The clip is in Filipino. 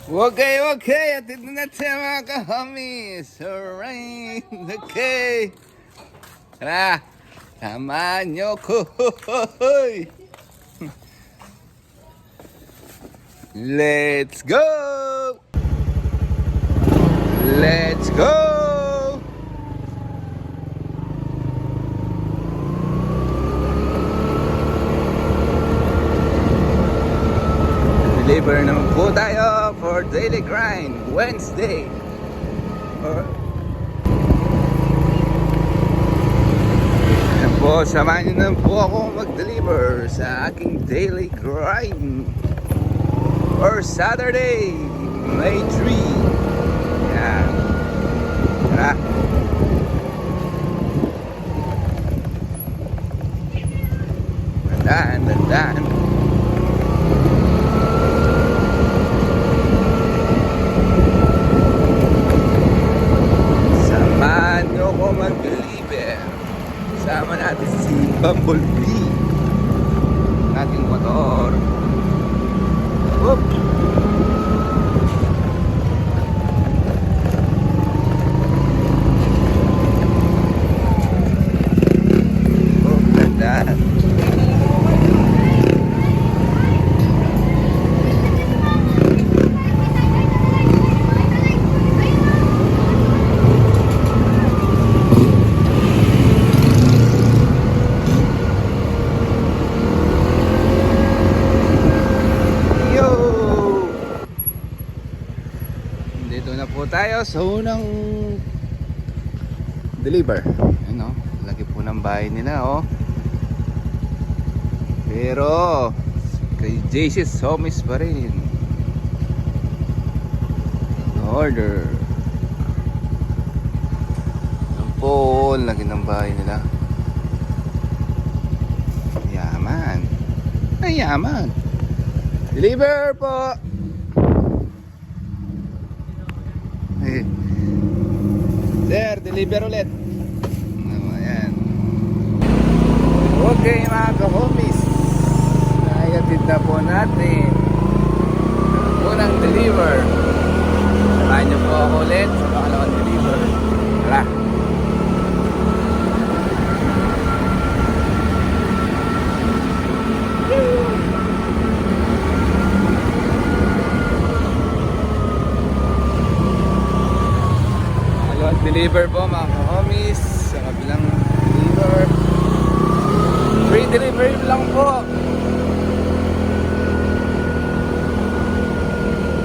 Okay. Atid na natin mga kahomies. Alright. Okay. Tara. Samahan nyo ko. Let's go. Let's go. Deliver naman po tayo for daily grind Wednesday. Yan po, samahan nyo naman po ako mag-deliver sa aking daily grind for Saturday, May 3. Yan. Tara. Dandan. Mag-deliver. Sama natin si Bumblebee, ating motor. Whoop. Oh, ganda. Dito na po tayo sa unang deliver. Ayun, laki po ng bahay nila, pero kay JC's Homies pa rin order. Ayun po, laki ng bahay nila. Yaman. Ay, yaman. Deliver po. Sir, deliver ulit. Ayan. Okay mga ka-homies, naiatid na po natin unang deliver. Samahan nyo po ako ulit sa pangalawang deliver. Tara. Deliver po mga ka-homies sa kabilang deliver. Free delivery lang po.